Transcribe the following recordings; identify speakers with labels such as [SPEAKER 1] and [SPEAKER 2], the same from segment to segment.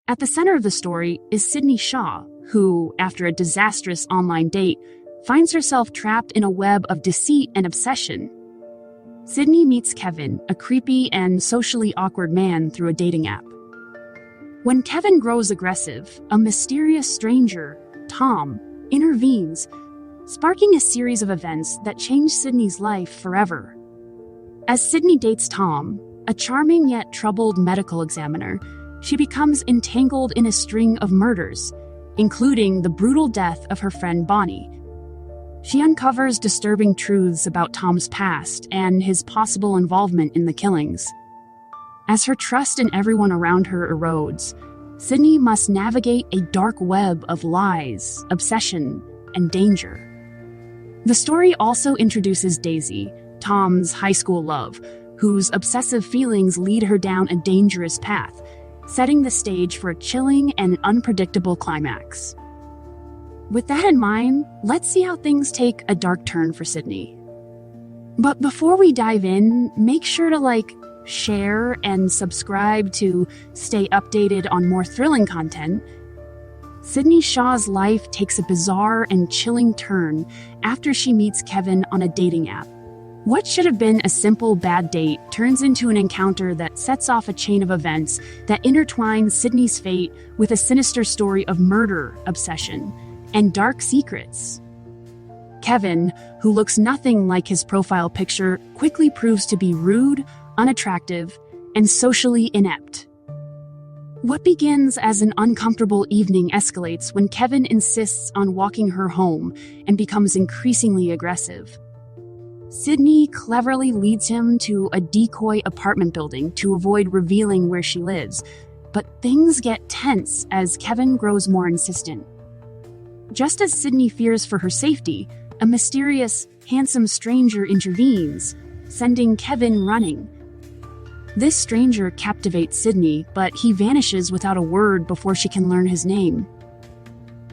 [SPEAKER 1] At the center of the story is Sydney Shaw, who, after a disastrous online date, finds herself trapped in a web of deceit and obsession. Sydney meets Kevin, a creepy and socially awkward man, through a dating app. When Kevin grows aggressive, a mysterious stranger, Tom, intervenes, sparking a series of events that change Sydney's life forever. As Sydney dates Tom, a charming yet troubled medical examiner, she becomes entangled in a string of murders, including the brutal death of her friend Bonnie. She uncovers disturbing truths about Tom's past and his possible involvement in the killings. As her trust in everyone around her erodes, Sydney must navigate a dark web of lies, obsession, and danger. The story also introduces Daisy, Tom's high school love, whose obsessive feelings lead her down a dangerous path, setting the stage for a chilling and unpredictable climax. With that in mind, let's see how things take a dark turn for Sydney. But before we dive in, make sure to share, and subscribe to stay updated on more thrilling content. Sydney Shaw's life takes a bizarre and chilling turn after she meets Kevin on a dating app. What should have been a simple bad date turns into an encounter that sets off a chain of events that intertwines Sydney's fate with a sinister story of murder, obsession, and dark secrets. Kevin, who looks nothing like his profile picture, quickly proves to be rude, unattractive, and socially inept. What begins as an uncomfortable evening escalates when Kevin insists on walking her home and becomes increasingly aggressive. Sydney cleverly leads him to a decoy apartment building to avoid revealing where she lives, but things get tense as Kevin grows more insistent. Just as Sydney fears for her safety, a mysterious, handsome stranger intervenes, sending Kevin running. This stranger captivates Sydney, but he vanishes without a word before she can learn his name.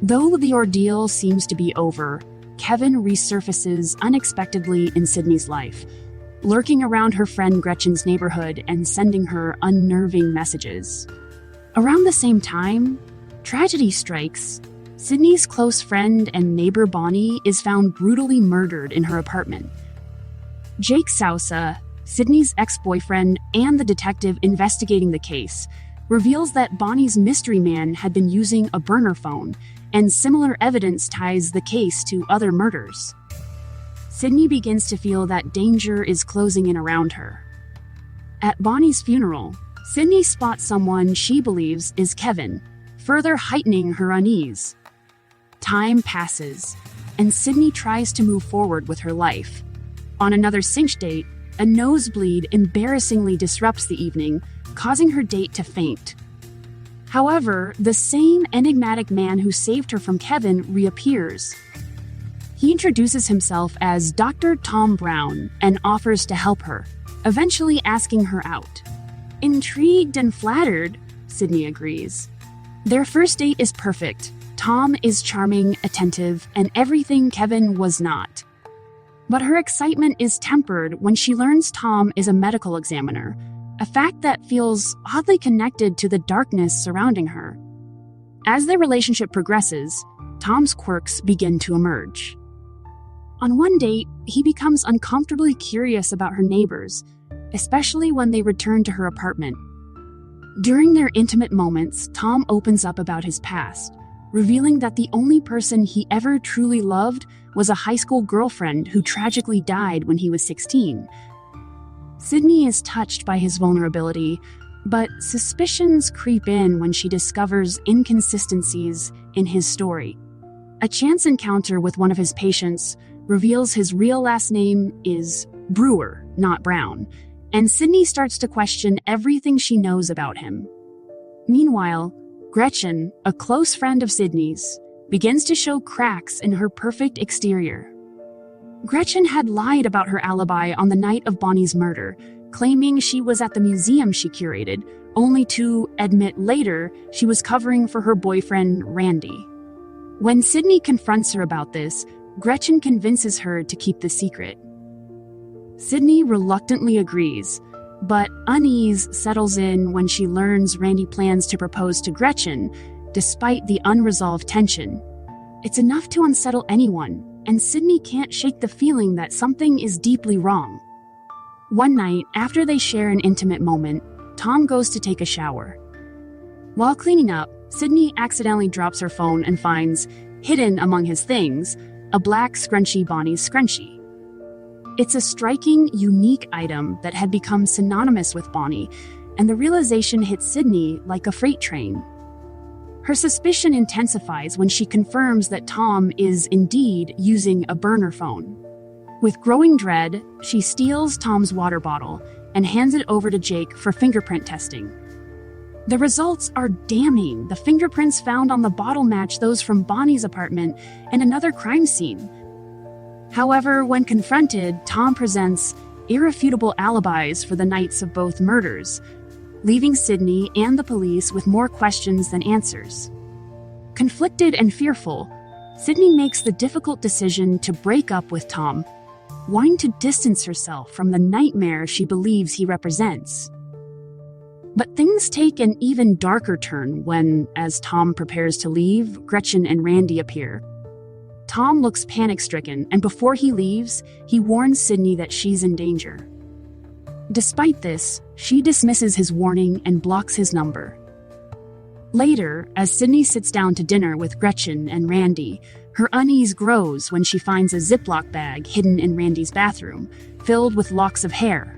[SPEAKER 1] Though the ordeal seems to be over, Kevin resurfaces unexpectedly in Sydney's life, lurking around her friend Gretchen's neighborhood and sending her unnerving messages. Around the same time, tragedy strikes. Sydney's close friend and neighbor Bonnie is found brutally murdered in her apartment. Jake Sousa, Sydney's ex-boyfriend and the detective investigating the case, reveals that Bonnie's mystery man had been using a burner phone, and similar evidence ties the case to other murders. Sydney begins to feel that danger is closing in around her. At Bonnie's funeral, Sydney spots someone she believes is Kevin, further heightening her unease. Time passes, and Sydney tries to move forward with her life. On another cinch date, a nosebleed embarrassingly disrupts the evening, causing her date to faint. However, the same enigmatic man who saved her from Kevin reappears. He introduces himself as Dr. Tom Brown and offers to help her, eventually asking her out. Intrigued and flattered, Sydney agrees. Their first date is perfect. Tom is charming, attentive, and everything Kevin was not. But her excitement is tempered when she learns Tom is a medical examiner, a fact that feels oddly connected to the darkness surrounding her. As their relationship progresses, Tom's quirks begin to emerge. On one date, he becomes uncomfortably curious about her neighbors, especially when they return to her apartment. During their intimate moments, Tom opens up about his past, revealing that the only person he ever truly loved was a high school girlfriend who tragically died when he was 16. Sydney is touched by his vulnerability, but suspicions creep in when she discovers inconsistencies in his story. A chance encounter with one of his patients reveals his real last name is Brewer, not Brown, and Sydney starts to question everything she knows about him. Meanwhile, Gretchen, a close friend of Sydney's, begins to show cracks in her perfect exterior. Gretchen had lied about her alibi on the night of Bonnie's murder, claiming she was at the museum she curated, only to admit later she was covering for her boyfriend, Randy. When Sydney confronts her about this, Gretchen convinces her to keep the secret. Sydney reluctantly agrees, But unease settles in when she learns Randy plans to propose to Gretchen, despite the unresolved tension. It's enough to unsettle anyone, and Sydney can't shake the feeling that something is deeply wrong. One night, after they share an intimate moment, Tom goes to take a shower. While cleaning up, Sydney accidentally drops her phone and finds, hidden among his things, a black scrunchy Bonnie's scrunchie. It's a striking, unique item that had become synonymous with Bonnie, and the realization hits Sydney like a freight train. Her suspicion intensifies when she confirms that Tom is indeed using a burner phone. With growing dread, she steals Tom's water bottle and hands it over to Jake for fingerprint testing. The results are damning. The fingerprints found on the bottle match those from Bonnie's apartment and another crime scene. However, when confronted, Tom presents irrefutable alibis for the nights of both murders, leaving Sydney and the police with more questions than answers. Conflicted and fearful, Sydney makes the difficult decision to break up with Tom, wanting to distance herself from the nightmare she believes he represents. But things take an even darker turn when, as Tom prepares to leave, Gretchen and Randy appear. Tom looks panic-stricken, and before he leaves, he warns Sydney that she's in danger. Despite this, she dismisses his warning and blocks his number. Later, as Sydney sits down to dinner with Gretchen and Randy, her unease grows when she finds a Ziploc bag hidden in Randy's bathroom, filled with locks of hair.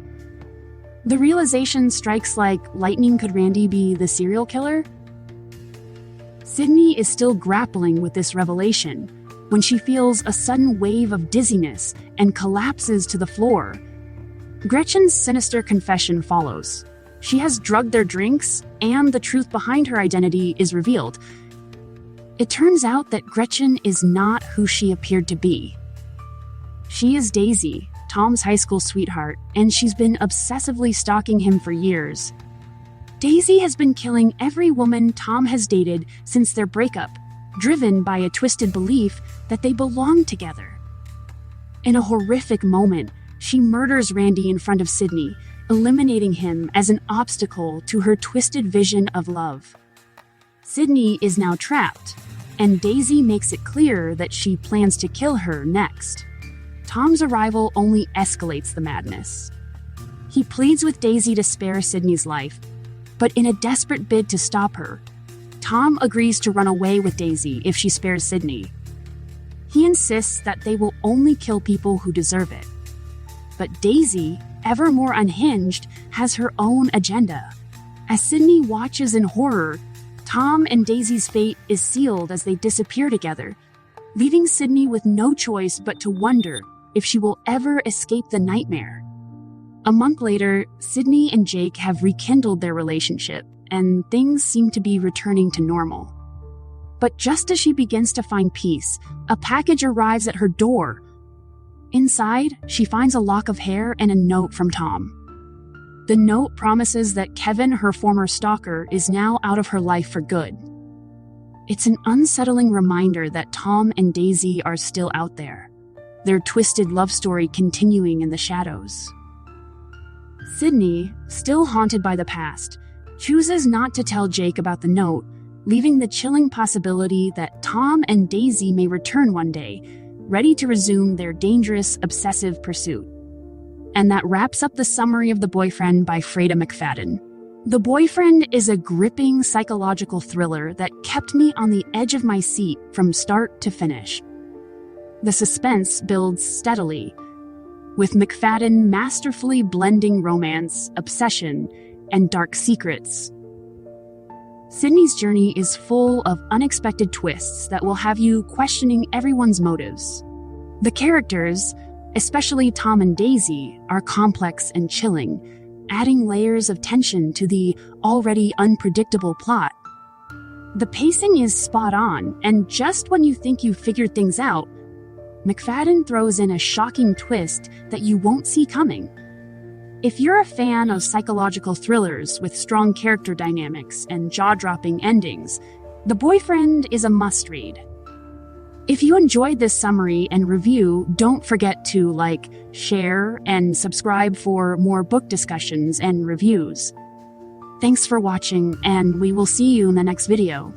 [SPEAKER 1] The realization strikes like lightning. Could Randy be the serial killer? Sydney is still grappling with this revelation when she feels a sudden wave of dizziness and collapses to the floor. Gretchen's sinister confession follows. She has drugged their drinks, and the truth behind her identity is revealed. It turns out that Gretchen is not who she appeared to be. She is Daisy, Tom's high school sweetheart, and she's been obsessively stalking him for years. Daisy has been killing every woman Tom has dated since their breakup, driven by a twisted belief that they belong together. In a horrific moment, she murders Randy in front of Sydney, eliminating him as an obstacle to her twisted vision of love. Sydney is now trapped, and Daisy makes it clear that she plans to kill her next. Tom's arrival only escalates the madness. He pleads with Daisy to spare Sydney's life, but in a desperate bid to stop her, Tom agrees to run away with Daisy if she spares Sydney. He insists that they will only kill people who deserve it. But Daisy, ever more unhinged, has her own agenda. As Sydney watches in horror, Tom and Daisy's fate is sealed as they disappear together, leaving Sydney with no choice but to wonder if she will ever escape the nightmare. A month later, Sydney and Jake have rekindled their relationship, and things seem to be returning to normal. But just as she begins to find peace, a package arrives at her door. Inside, she finds a lock of hair and a note from Tom. The note promises that Kevin, her former stalker, is now out of her life for good. It's an unsettling reminder that Tom and Daisy are still out there, their twisted love story continuing in the shadows. Sydney, still haunted by the past, chooses not to tell Jake about the note, leaving the chilling possibility that Tom and Daisy may return one day, ready to resume their dangerous, obsessive pursuit. And that wraps up the summary of The Boyfriend by Freida McFadden. The Boyfriend is a gripping psychological thriller that kept me on the edge of my seat from start to finish. The suspense builds steadily, with McFadden masterfully blending romance, obsession, and dark secrets. Sydney's journey is full of unexpected twists that will have you questioning everyone's motives. The characters, especially Tom and Daisy, are complex and chilling, adding layers of tension to the already unpredictable plot. The pacing is spot on, and just when you think you've figured things out, McFadden throws in a shocking twist that you won't see coming. If you're a fan of psychological thrillers with strong character dynamics and jaw-dropping endings, The Boyfriend is a must-read. If you enjoyed this summary and review, don't forget to like, share, and subscribe for more book discussions and reviews. Thanks for watching, and we will see you in the next video.